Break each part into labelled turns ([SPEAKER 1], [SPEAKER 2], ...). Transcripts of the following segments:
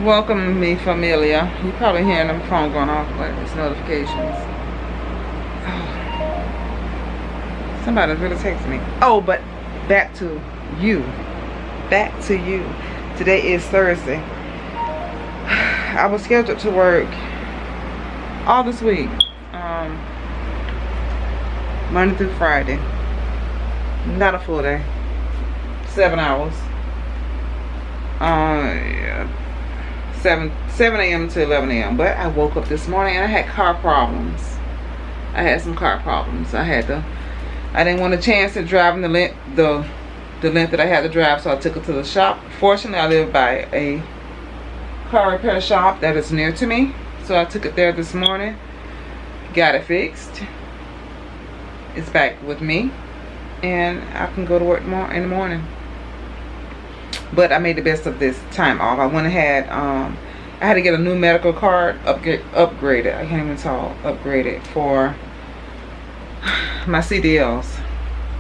[SPEAKER 1] Welcome me familia. You probably hearing them phone going off, but it's notifications. Somebody's really texting me. Oh, but back to you. Back to you. Today is Thursday. I was scheduled to work all this week. Monday through Friday. Not a full day. 7 hours. Yeah. 7 a.m. to 11 a.m. But I woke up this morning and I had car problems. I had some car problems. I didn't want a chance to drive the length that I had to drive, so I took it to the shop. Fortunately, I live by a car repair shop that is near to me, so I took it there this morning. Got it fixed. It's back with me, and I can go to work in the morning. But I made the best of this time off. I went ahead. I had to get a new medical card upgraded. I can't even talk. Upgraded for my CDLs.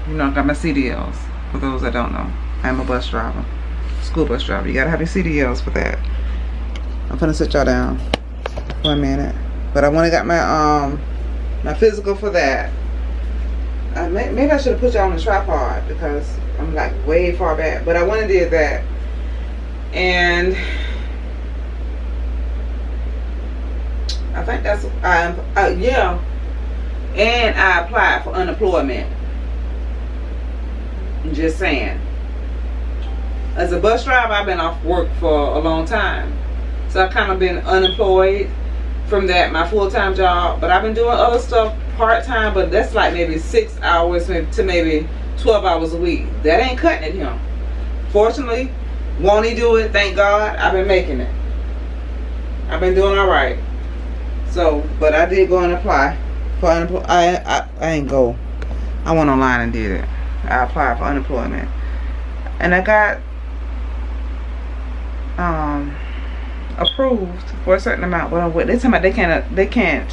[SPEAKER 1] You know, I got my CDLs. For those that don't know, I'm a bus driver, school bus driver. You gotta have your CDLs for that. I'm gonna sit y'all down for a minute. But I went and got my physical for that. Maybe I should have put y'all on the tripod because I'm like way far back. But I went and did that. And I think that's, yeah. And I applied for unemployment. I'm just saying. As a bus driver, I've been off work for a long time. So I've kind of been unemployed from that, my full-time job. But I've been doing other stuff part-time, but that's like maybe 6 hours to maybe 12 hours a week. That ain't cutting it here. Fortunately, won't he do it? Thank God, I've been making it. I've been doing all right. So, but I did go and apply for unemployment. I ain't go. I went online and did it. I applied for unemployment, and I got approved for a certain amount. But they're talking about they can't.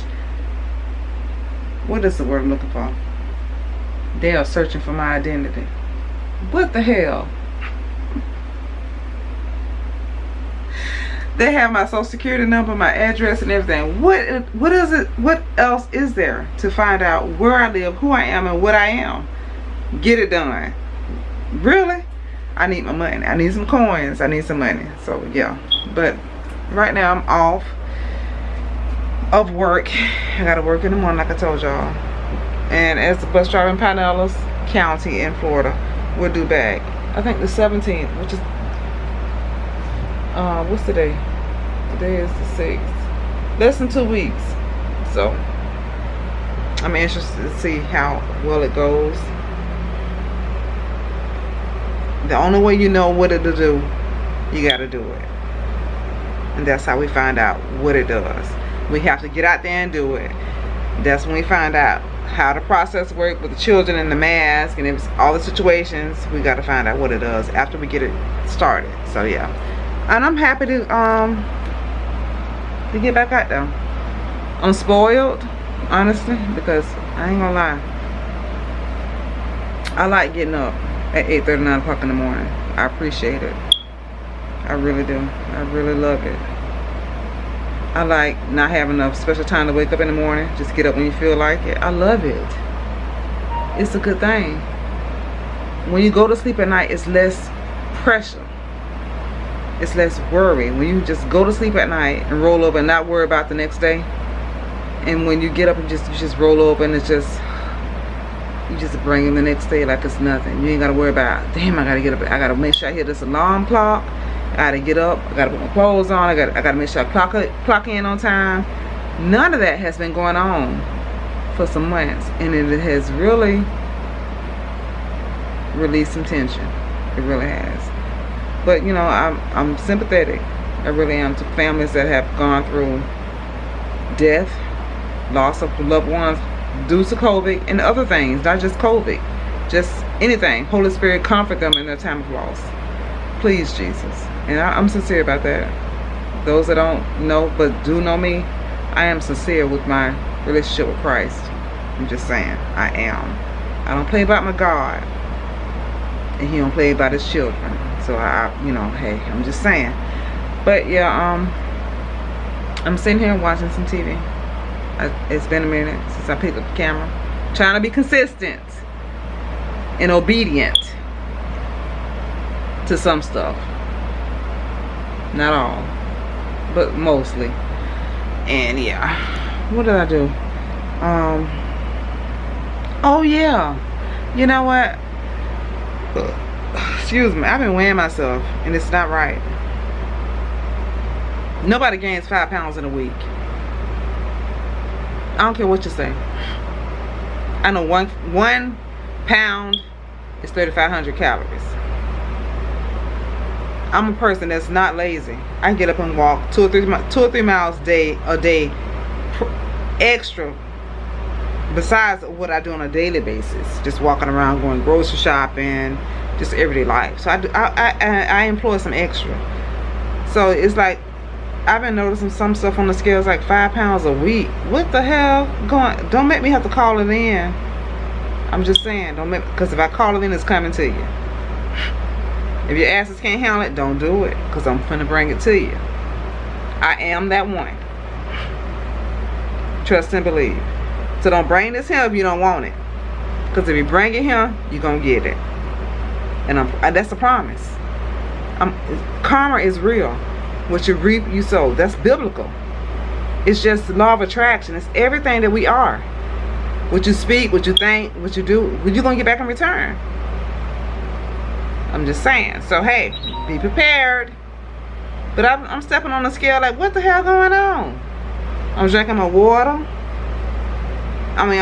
[SPEAKER 1] What is the word I'm looking for? They are searching for my identity. What the hell? They have my social security number, my address, and everything. What is it? What else is there to find out where I live, who I am, and what I am? Get it done. Really? I need my money. I need some coins. I need some money. So yeah. But right now I'm off of work. I gotta work in the morning like I told y'all. And as the bus driver in Pinellas County in Florida, we're due back. I think the 17th, which is what's today? Today is the 6th. Less than 2 weeks. So I'm interested to see how well it goes. The only way you know what to do, you gotta do it. And that's how we find out what it does. We have to get out there and do it. That's when we find out how the process works with the children and the mask and all the situations. We got to find out what it does after we get it started. So yeah, and I'm happy to get back out there. I'm spoiled, honestly, because I ain't gonna lie. I like getting up at 8:30, 9 o'clock in the morning. I appreciate it. I really do. I really love it. I like not having enough special time to wake up in the morning. Just get up when you feel like it. I love it. It's a good thing. When you go to sleep at night, it's less pressure. It's less worry. When you just go to sleep at night and roll over and not worry about the next day. And when you get up and you just roll over and it's just, you just bring in the next day like it's nothing. You ain't got to worry about, damn, I got to get up. I got to make sure I hit this alarm clock. I gotta get up, I gotta put my clothes on, I gotta make sure I clock in on time. None of that has been going on for some months, and it has really released some tension. It really has. But you know, I'm sympathetic. I really am to families that have gone through death, loss of loved ones due to COVID, and other things, not just COVID, just anything. Holy Spirit, comfort them in their time of loss. Please, Jesus. And I'm sincere about that. Those that don't know but do know me, I am sincere with my relationship with Christ. I'm just saying, I am. I don't play about my God, and he don't play about his children. So you know, hey, I'm just saying. But yeah, I'm sitting here watching some TV. It's been a minute since I picked up the camera. Trying to be consistent and obedient to some stuff. Not all, but mostly. And yeah, what did I do? Oh yeah, you know what? Excuse me, I've been weighing myself and it's not right. Nobody gains 5 pounds in a week. I don't care what you say. I know one pound is 3,500 calories. I'm a person that's not lazy. I can get up and walk 2 or 3 miles a day extra, besides what I do on a daily basis, just walking around, going grocery shopping, just everyday life. So I employ some extra. So it's like I've been noticing some stuff on the scales like 5 pounds a week. What the hell don't make me have to call it in. I'm just saying, don't make, because if I call it in, it's coming to you. If your asses can't handle it, don't do it, because I'm finna bring it to you. I am that one. Trust and believe. So don't bring this here if you don't want it, because if you bring it here, you're gonna get it. And that's a promise. Karma is real. What you reap, you sow. That's biblical. It's just the law of attraction. It's everything that we are. What you speak, what you think, what you do, what you're gonna get back in return. I'm just saying. So hey, be prepared. But I'm stepping on the scale like, what the hell going on? I'm drinking my water. I mean,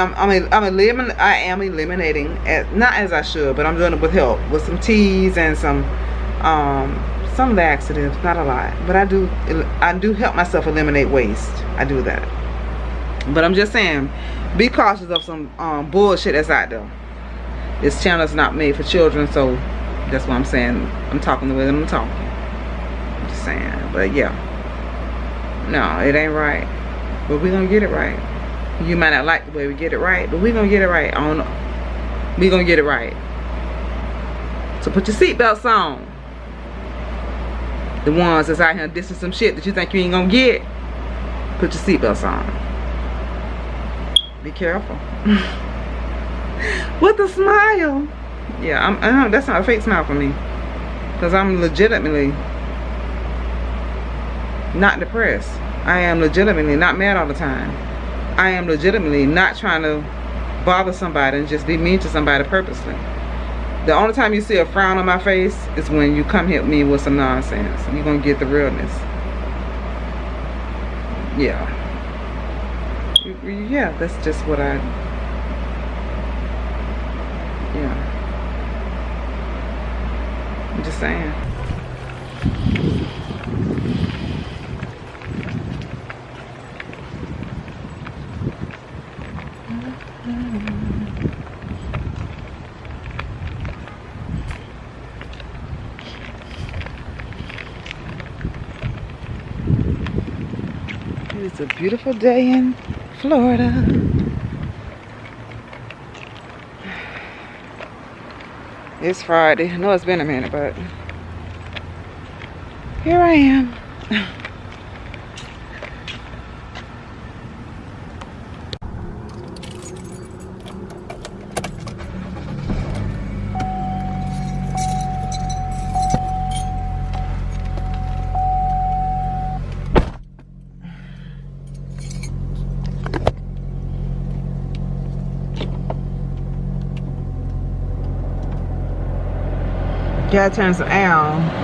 [SPEAKER 1] I am eliminating, not as I should, but I'm doing it with help, with some teas and some laxatives, not a lot, but I do help myself eliminate waste. I do that. But I'm just saying, be cautious of some bullshit that's out there. This channel is not made for children, so that's what I'm saying. I'm talking the way that I'm talking. I'm just saying. But yeah, no, it ain't right, but we're gonna get it right. You might not like the way we get it right, but we're gonna get it right. We're gonna get it right. So put your seatbelts on. The ones that's out here dissing some shit that you think you ain't gonna get, put your seatbelts on. Be careful. With a smile. Yeah, I know that's not a fake smile for me, because I'm legitimately not depressed. I am legitimately not mad all the time. I am legitimately not trying to bother somebody and just be mean to somebody purposely. The only time you see a frown on my face is when you come hit me with some nonsense. You're gonna get the realness. Yeah. Yeah, that's just what yeah. I'm just saying. It's a beautiful day in Florida. It's Friday. I know it's been a minute, but here I am. Gotta turn some air on.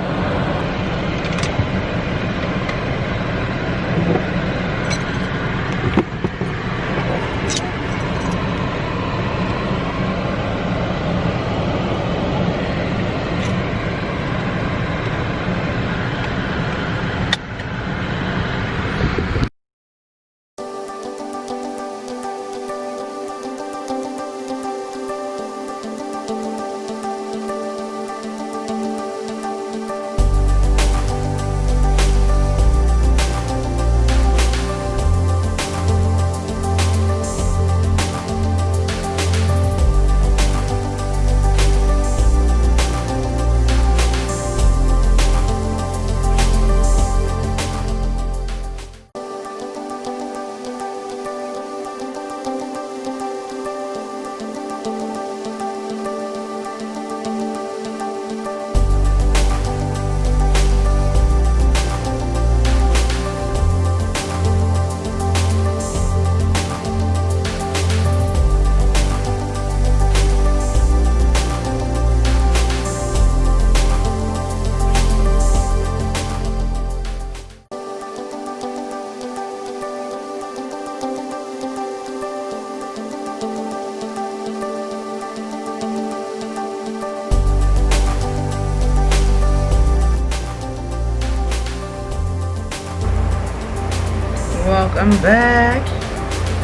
[SPEAKER 1] Welcome back.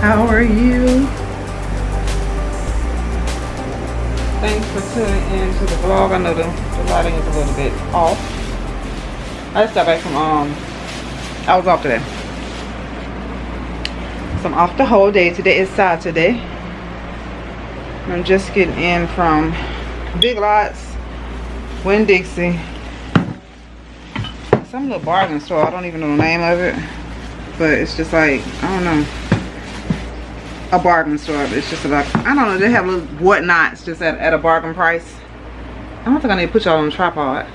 [SPEAKER 1] How are you? Thanks for tuning in to the vlog. I know the lighting is a little bit off. I just got back from I was off today. So I'm off the whole day. Today is Saturday. I'm just getting in from Big Lots, Winn-Dixie, some little bargain store. I don't even know the name of it, but it's just like, I don't know, a bargain store. It's just like, I don't know, they have little whatnots just at a bargain price. I don't think I need to put y'all on the tripod.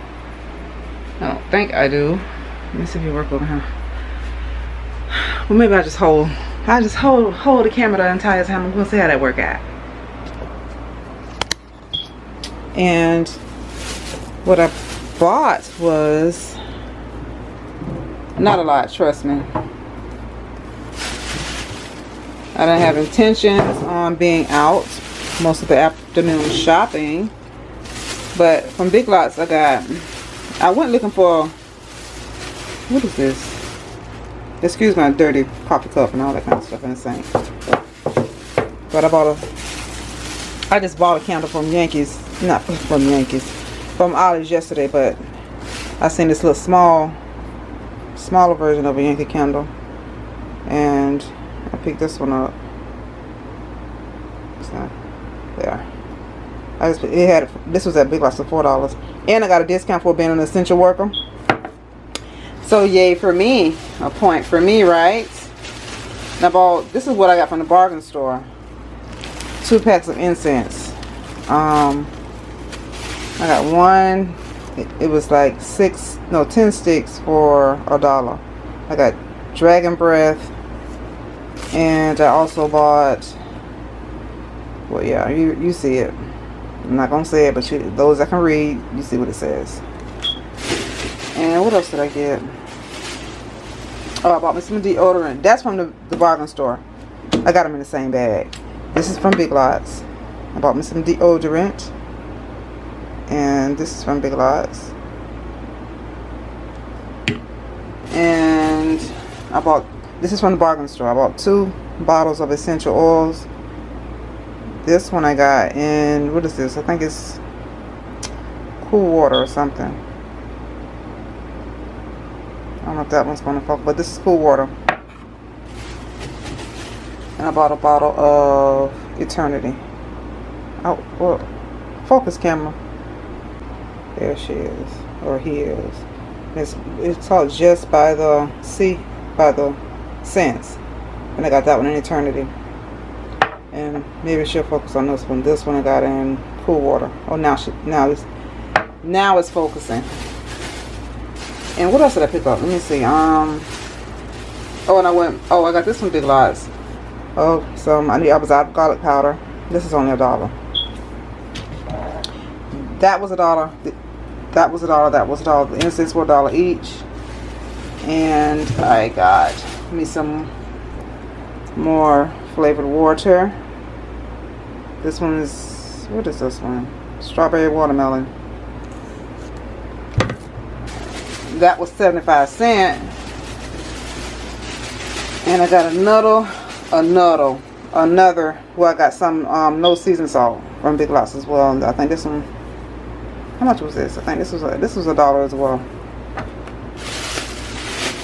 [SPEAKER 1] I don't think I do. Let me see if it work over here. Well, maybe I just hold the camera the entire time. I'm gonna see how that work out. And what I bought was not a lot, trust me. I didn't have intentions on being out most of the afternoon shopping, but from Big Lots I went looking for, what is this? Excuse my dirty coffee cup and all that kind of stuff in the sink. But I just bought a candle from Yankees, not from Yankees, from Ollie's yesterday, but I seen this little smaller version of a Yankee candle, and I picked this one up. It's not there. This was at Big Lots for $4, and I got a discount for being an essential worker. So yay for me, a point for me, right? Now, this is what I got from the bargain store. 2 packs of incense. I got one. It was like 10 sticks for $1. I got Dragon Breath, and I also bought, well, yeah, you see it. I'm not gonna say it, but those that can read, you see what it says. And what else did I get? Oh, I bought me some deodorant. That's from the bargain store. I got them in the same bag. This is from Big Lots. I bought me some deodorant, and this is from Big Lots. And this is from the bargain store. I bought 2 bottles of essential oils. This one I got in, what is this? I think it's cool water or something. I don't know if that one's going to focus, but this is cool water. And I bought a bottle of Eternity. Oh, well, focus camera. There she is, or he is. It's called Just by the Sense, and I got that one in Eternity. And maybe she'll focus on this one. This one I got in cool water. Oh, now it's focusing. And what else did I pick up? Let me see. I got this from Big Lots. Oh, I was out of garlic powder. This is only $1. That was $1. That was $1. That was $1. The incense were $1 each. And I got me some more flavored water. This one is, what is this one? Strawberry watermelon. That was 75 cents. And I got another, well, I got some no season salt from Big Lots as well. I think this one, how much was this? I think this was $1 as well.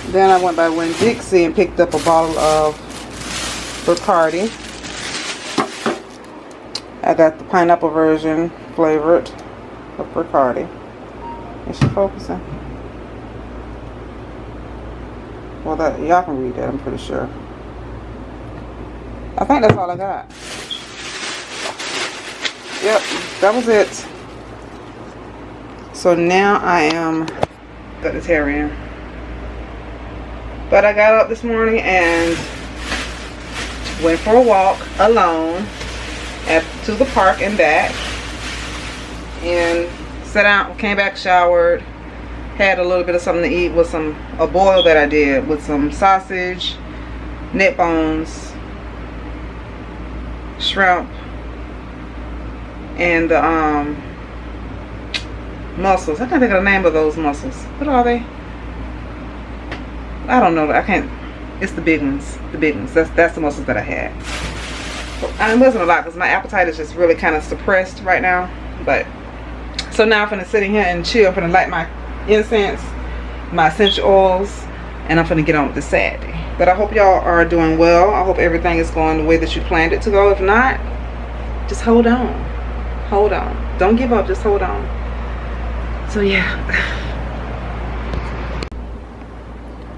[SPEAKER 1] Then I went by Winn-Dixie and picked up a bottle of Bacardi. I got the pineapple version flavored of Bacardi. Is she focusing? Well, y'all can read that, I'm pretty sure. I think that's all I got. Yep, that was it. So now I am got this hair in. But I got up this morning and went for a walk alone to the park and back, and sat down, came back, showered, had a little bit of something to eat with a boil that I did with some sausage, neck bones, shrimp, and the mussels. I can't think of the name of those mussels. What are they? I don't know. I can't. It's the big ones. The big ones. That's the mussels that I had. It wasn't a lot because my appetite is just really kind of suppressed right now. But so now I'm finna sit in here and chill. I'm finna light my incense, my essential oils, and I'm finna get on with this Saturday. But I hope y'all are doing well. I hope everything is going the way that you planned it to go. If not, just hold on. Hold on. Don't give up. Just hold on. So yeah.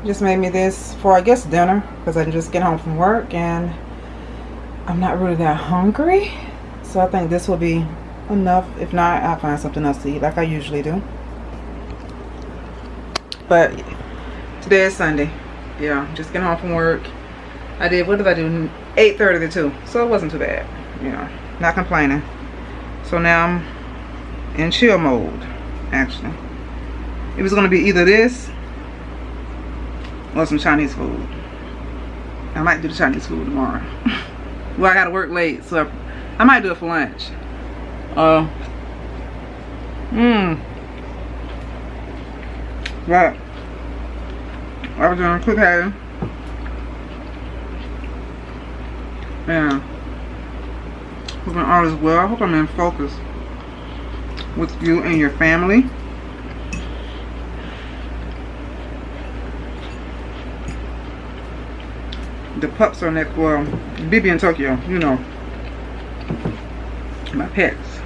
[SPEAKER 1] Just made me this for, I guess, dinner. Because I just get home from work and I'm not really that hungry. So I think this will be enough. If not, I'll find something else to eat like I usually do. But today is Sunday. Yeah, just getting home from work. What did I do? 8:30 to 2. So it wasn't too bad. You know, not complaining. So now I'm in chill mode, actually. It was going to be either this or some Chinese food. I might do the Chinese food tomorrow. Well, I got to work late, so I might do it for lunch. Right. I was doing quick having. Yeah. Hoping all is well. I hope I'm in focus with you and your family. The pups are next. Well, Bibi in Tokyo, you know. My pets.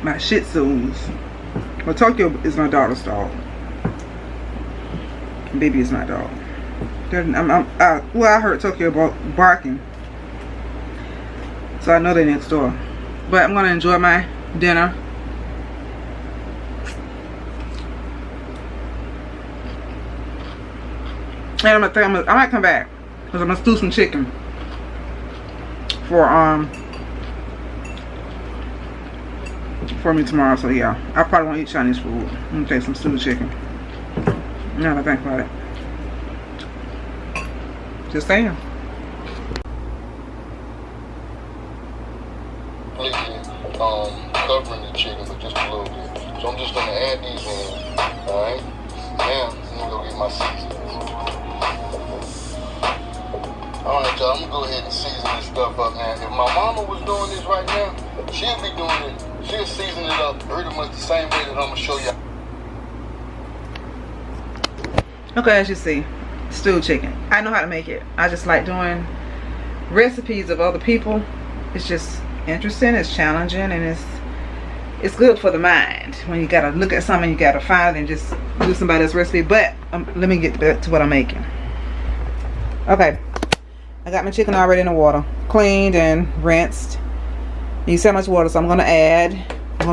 [SPEAKER 1] My Shih Tzus. Well, Tokyo is my daughter's dog. Bibi is my dog. Well, I heard Tokyo barking. So I know they're next door. But I'm going to enjoy my dinner. And I might come back. Because I'm going to stew some chicken. For me tomorrow. So yeah. I probably won't eat Chinese food. I'm going to take some stewed chicken. Now that I think about it. Just saying.
[SPEAKER 2] Covering the chicken, but just a little bit. So I'm just gonna add these in. Alright? Now, I'm gonna go get my seasonings. Alright, y'all, I'm gonna go ahead and season this stuff up now. If my mama was doing this right now, she'll be doing it. She'll season it up pretty much the same way that I'm gonna show y'all.
[SPEAKER 1] Okay, as you see, stewed chicken. I know how to make it. I just like doing recipes of other people. It's just interesting, it's challenging, and it's good for the mind. When you gotta look at something, you gotta find it and just do somebody else's recipe. But let me get back to what I'm making. Okay, I got my chicken already in the water, cleaned and rinsed. You see how much water, so I'm gonna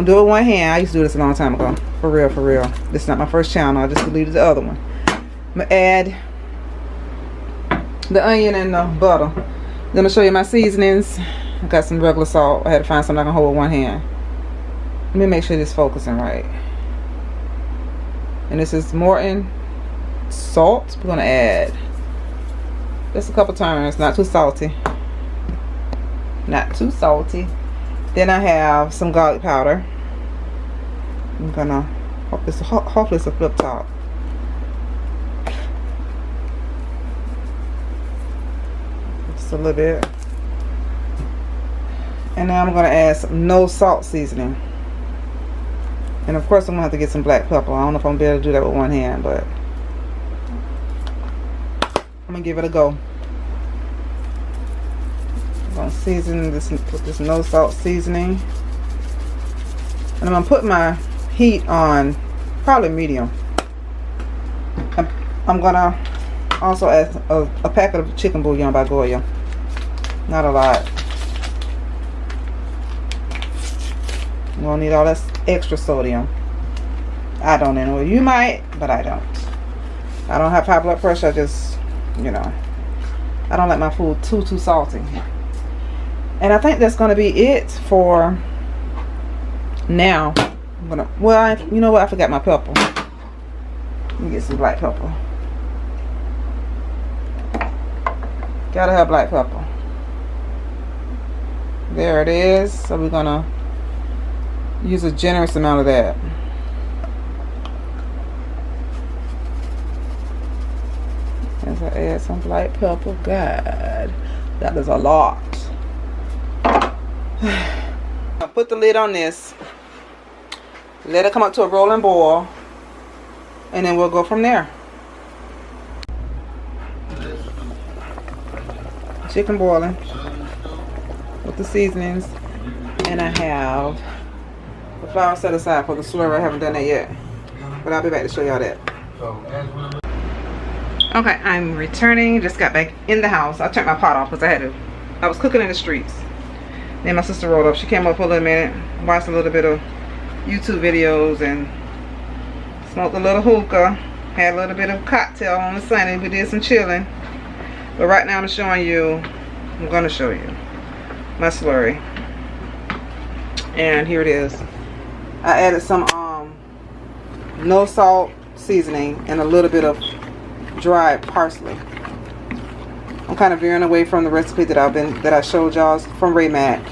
[SPEAKER 1] do it with one hand. I used to do this a long time ago. For real, for real. This is not my first channel. I just deleted the other one. I'm gonna add the onion and the butter. I'm gonna show you my seasonings. I got some regular salt. I had to find something I can hold with one hand. Let me make sure this is focusing right. And this is Morton salt. We're gonna add just a couple turns. Not too salty. Not too salty. Then I have some garlic powder. I'm gonna hopefully it's a flip top. Just a little bit. And now I'm going to add some no salt seasoning. And of course I'm going to have to get some black pepper. I don't know if I'm going to be able to do that with one hand, but I'm going to give it a go. I'm going to season this with this no salt seasoning. And I'm going to put my heat on probably medium. I'm going to also add a packet of chicken bouillon by Goya. Not a lot. You won't need all that extra sodium. I don't anyway. You might, but I don't. I don't have high blood pressure. I just, you know, I don't like my food too salty. And I think that's going to be it for now. I'm gonna, well, you know what? I forgot my pepper. Let me get some black pepper. Gotta have black pepper. There it is. So we're gonna use a generous amount of that. As I add some black pepper. God, that is a lot. I'll put the lid on this. Let it come up to a rolling boil. And then we'll go from there. Chicken boiling with the seasonings. And I have the flour set aside for the slurry. I haven't done that yet. But I'll be back to show y'all that. Okay, I'm returning. Just got back in the house. I turned my pot off because I was cooking in the streets. Then my sister rolled up. She came up for a little minute, watched a little bit of YouTube videos, and smoked a little hookah. Had a little bit of cocktail on the Sunday. We did some chilling. But right now I'm going to show you my slurry. And here it is. I added some no salt seasoning and a little bit of dried parsley. I'm kind of veering away from the recipe that I showed y'all from Ray Mack,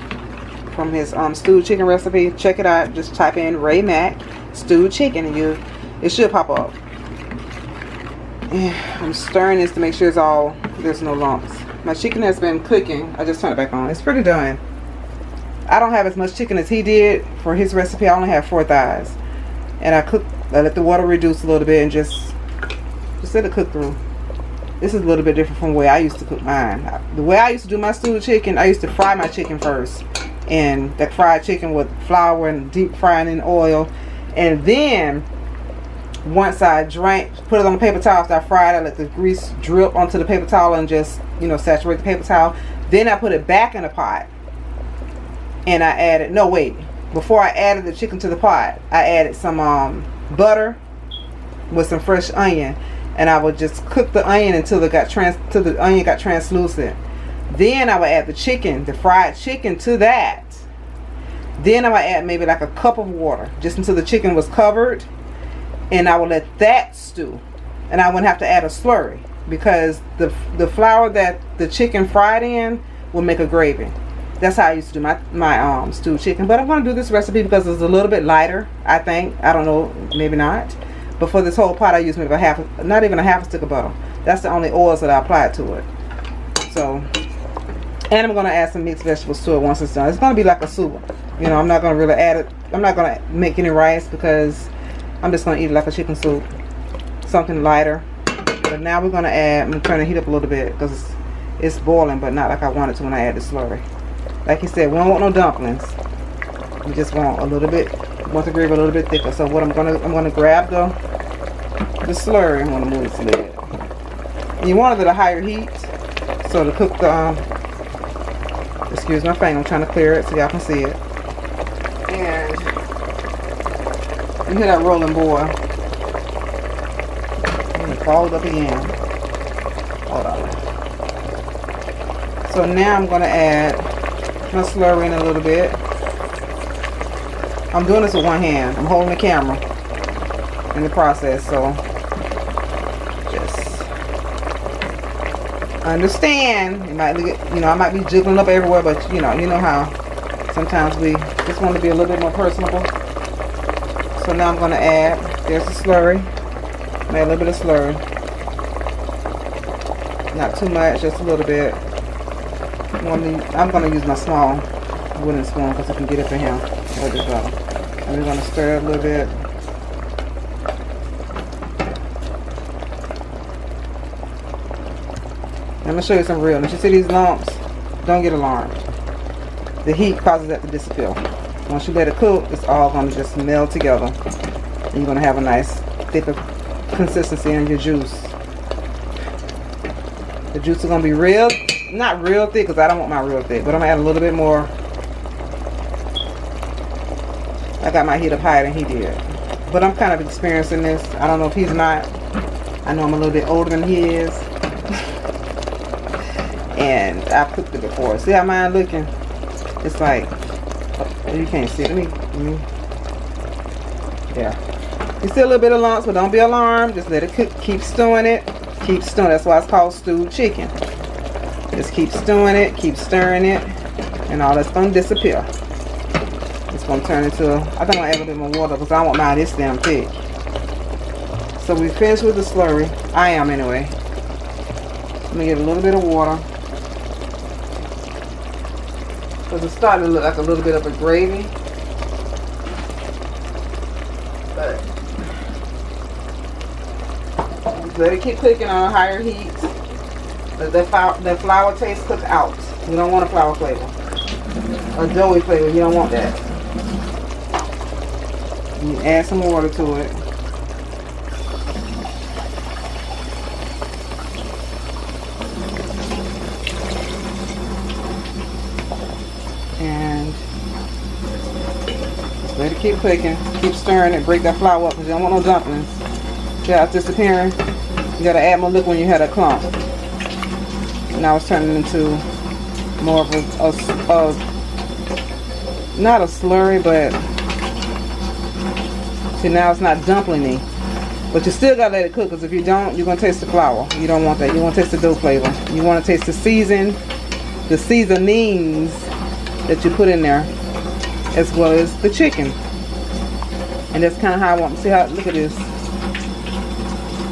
[SPEAKER 1] from his stewed chicken recipe. Check it out. Just type in Ray Mack stewed chicken and it should pop up. Yeah, I'm stirring this to make sure there's no lumps. My chicken has been cooking. I just turned it back on. It's pretty done. I don't have as much chicken as he did for his recipe. I only have 4 thighs, and I let the water reduce a little bit and just let it cook through. This is a little bit different from the way I used to cook mine. The way I used to do my stewed chicken, I used to fry my chicken first, and that fried chicken with flour and deep frying in oil, and then once I put it on the paper towel after I fried, I let the grease drip onto the paper towel and just, saturate the paper towel. Then I put it back in the pot. And I added, before I added the chicken to the pot, I added some butter with some fresh onion. And I would just cook the onion until the onion got translucent. Then I would add the fried chicken to that. Then I would add maybe like a cup of water, just until the chicken was covered. And I would let that stew. And I wouldn't have to add a slurry, because the flour that the chicken fried in will make a gravy. That's how I used to do my stewed chicken. But I'm going to do this recipe because it's a little bit lighter, I think. I don't know, maybe not. But for this whole pot, I used maybe not even a half a stick of butter. That's the only oils that I applied to it. So, and I'm going to add some mixed vegetables to it once it's done. It's going to be like a soup. I'm not going to really add it. I'm not going to make any rice because I'm just going to eat it like a chicken soup. Something lighter. But now we're going to add, I'm trying to heat up a little bit because it's boiling, but not like I want it to when I add the slurry. Like he said, we don't want no dumplings. We just want the gravy a little bit thicker. So what I'm gonna grab the slurry. I'm gonna move this lid. And you want it at a higher heat, so to cook excuse my finger, I'm trying to clear it so y'all can see it. And you hear that rolling boil. And it followed up again. Hold on. So now I'm gonna add my slurry in a little bit. I'm doing this with one hand. I'm holding the camera in the process, so just understand. You might look at, I might be jiggling up everywhere, but you know how sometimes we just want to be a little bit more personable. So now I'm going to add. There's the slurry. Add a little bit of slurry. Not too much, just a little bit. I'm going to use my small wooden spoon because I can get it for him. And we're going to stir it a little bit. I'm going to show you some realness. You see these lumps? Don't get alarmed. The heat causes that to disappear. Once you let it cook, it's all going to just meld together. And you're going to have a nice thicker consistency in your juice. The juice is going to be not real thick, because I don't want my real thick, but I'm going to add a little bit more. I got my heat up higher than he did. But I'm kind of experiencing this. I don't know if he's not. I know I'm a little bit older than he is. And I've cooked it before. See how mine looking? It's like, oh, you can't see it. Let me. Yeah. You see a little bit of lumps, but don't be alarmed. Just let it cook. Keep stewing it. Keep stewing. That's why it's called stewed chicken. Just keep stewing it. Keep stirring it. And all that's going to disappear. It's going to turn into, I think I'll add a bit more water because I don't want mine this damn thick. So we finished with the slurry. I am anyway. Let me get a little bit of water. Because it's starting to look like a little bit of a gravy. But let it keep cooking on a higher heat. Let the flour taste cook out. You don't want a flour flavor. A doughy flavor, you don't want that. You add some water to it. And just let it keep cooking. Keep stirring it. Break that flour up because you don't want no dumplings. See how it's disappearing? You gotta add more liquid when you had a clump. Now it's turning into more of a not a slurry, but see, now it's not dumplingy. But you still gotta let it cook, because if you don't, you're gonna taste the flour. You don't want that. You want to taste the dough flavor. You want to taste the seasonings that you put in there, as well as the chicken. And that's kind of how I want to see how. Look at this.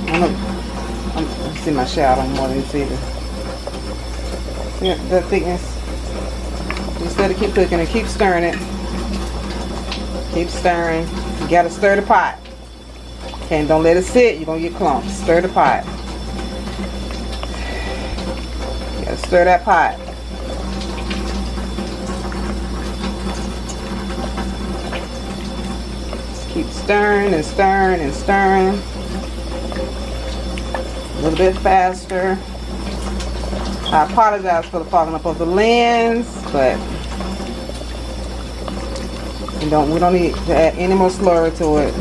[SPEAKER 1] I'm see my shadow more than you see this. See the thickness. Just let it keep cooking and keep stirring it. Keep stirring. You gotta stir the pot. Okay, and don't let it sit. You're gonna get clumps. Stir the pot. You gotta stir that pot. Just keep stirring and stirring and stirring. A little bit faster. I apologize for the fogging up of the lens, but we don't need to add any more slurry to it.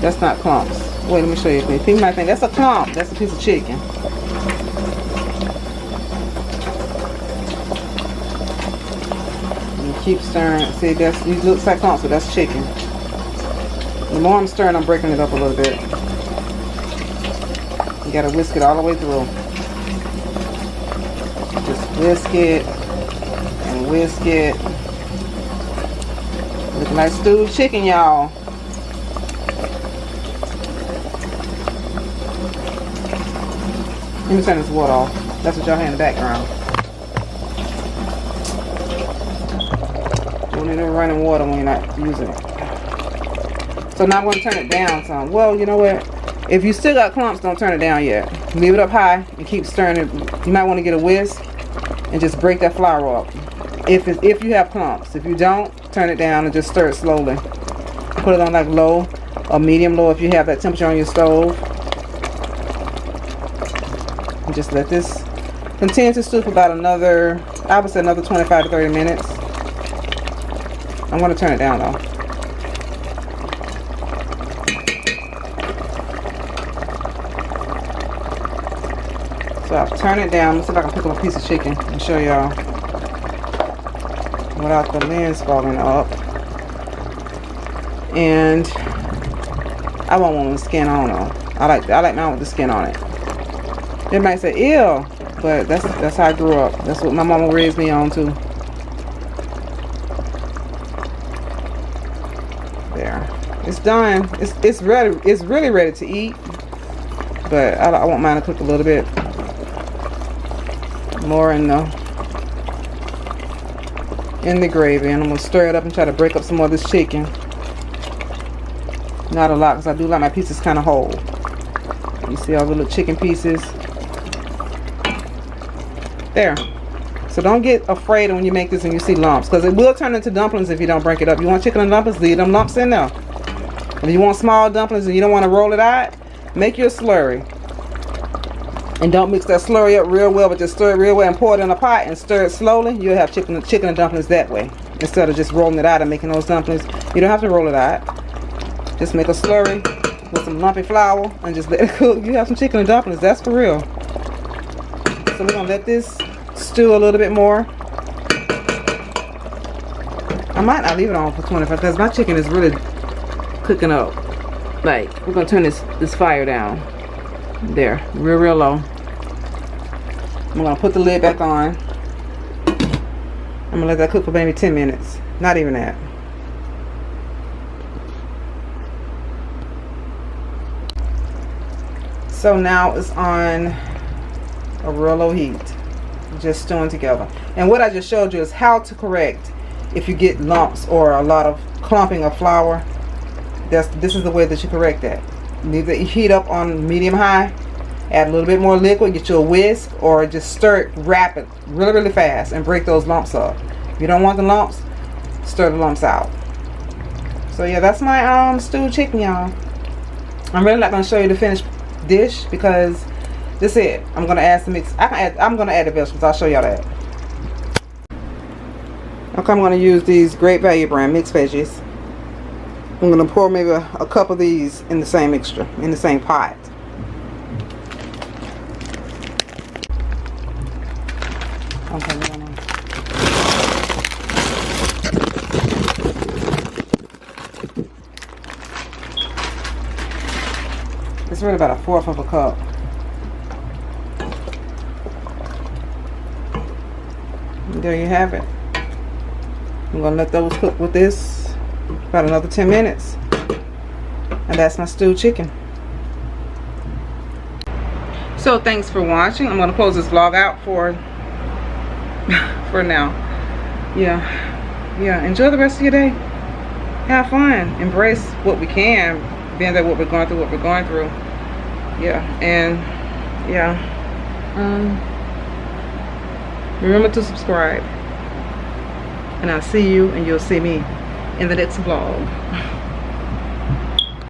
[SPEAKER 1] That's not clumps. Wait, let me show you. People might think that's a clump. That's a piece of chicken. Keep stirring. See, it looks like clumps, but that's chicken. The more I'm stirring, I'm breaking it up a little bit. You gotta whisk it all the way through. Just whisk it and whisk it. Looking like stewed chicken, y'all. Let me turn this water off. That's what y'all hear in the background. You need running water when you're not using it. So now I'm going to turn it down some. Well, you know what? If you still got clumps, don't turn it down yet. Leave it up high and keep stirring it. You might want to get a whisk and just break that flour up. If you have clumps. If you don't, turn it down and just stir it slowly. Put it on like low or medium low if you have that temperature on your stove. And just let this continue to stew for about another, I would say another 25 to 30 minutes. I'm going to turn it down though. So I've turned it down. Let's see if I can pick up a piece of chicken and show y'all without the lens falling up. And I want one with skin on though. I like mine with the skin on it. They might say ew, but that's how I grew up. That's what my mama raised me on too. It's done. It's ready. It's really ready to eat. But I want mine to cook a little bit more in the gravy, and I'm gonna stir it up and try to break up some more of this chicken. Not a lot, because I do like my pieces kind of whole. You see all the little chicken pieces there. So don't get afraid when you make this and you see lumps, because it will turn into dumplings if you don't break it up. You want chicken and dumplings, leave them lumps in there. If you want small dumplings and you don't want to roll it out, make your slurry. And don't mix that slurry up real well, but just stir it real well and pour it in a pot and stir it slowly. You'll have chicken and dumplings that way, instead of just rolling it out and making those dumplings. You don't have to roll it out. Just make a slurry with some lumpy flour and just let it cook. You have some chicken and dumplings. That's for real. So we're going to let this stew a little bit more. I might not leave it on for 25 because my chicken is really cooking up. Like, we're gonna turn this fire down there real low. I'm gonna put the lid back on. I'm I'm gonna let that cook for maybe 10 minutes. Not even that. So now it's on a real low heat, just stewing together. And what I just showed you is how to correct if you get lumps or a lot of clumping of flour. This is the way that you correct that. You need to heat up on medium high, add a little bit more liquid, get you a whisk, or just stir it rapid, really fast, and break those lumps up. If you don't want the lumps, stir the lumps out. So yeah, that's my stewed chicken, y'all. I'm really not going to show you the finished dish because this is it. I'm going to add some mix. I'm going to add the vegetables. I'll show y'all that. Okay, I'm going to use these Great Value brand mixed veggies. I'm going to pour maybe a cup of these in the same mixture, in the same pot. Okay, it's really about 1/4 of a cup. And there you have it. I'm going to let those cook with this about another 10 minutes. And that's my stewed chicken. So thanks for watching. I'm going to close this vlog out for now. Yeah, enjoy the rest of your day. Have fun. Embrace what we can, being that what we're going through. Yeah, and yeah, remember to subscribe, and I'll see you and you'll see me in the next vlog.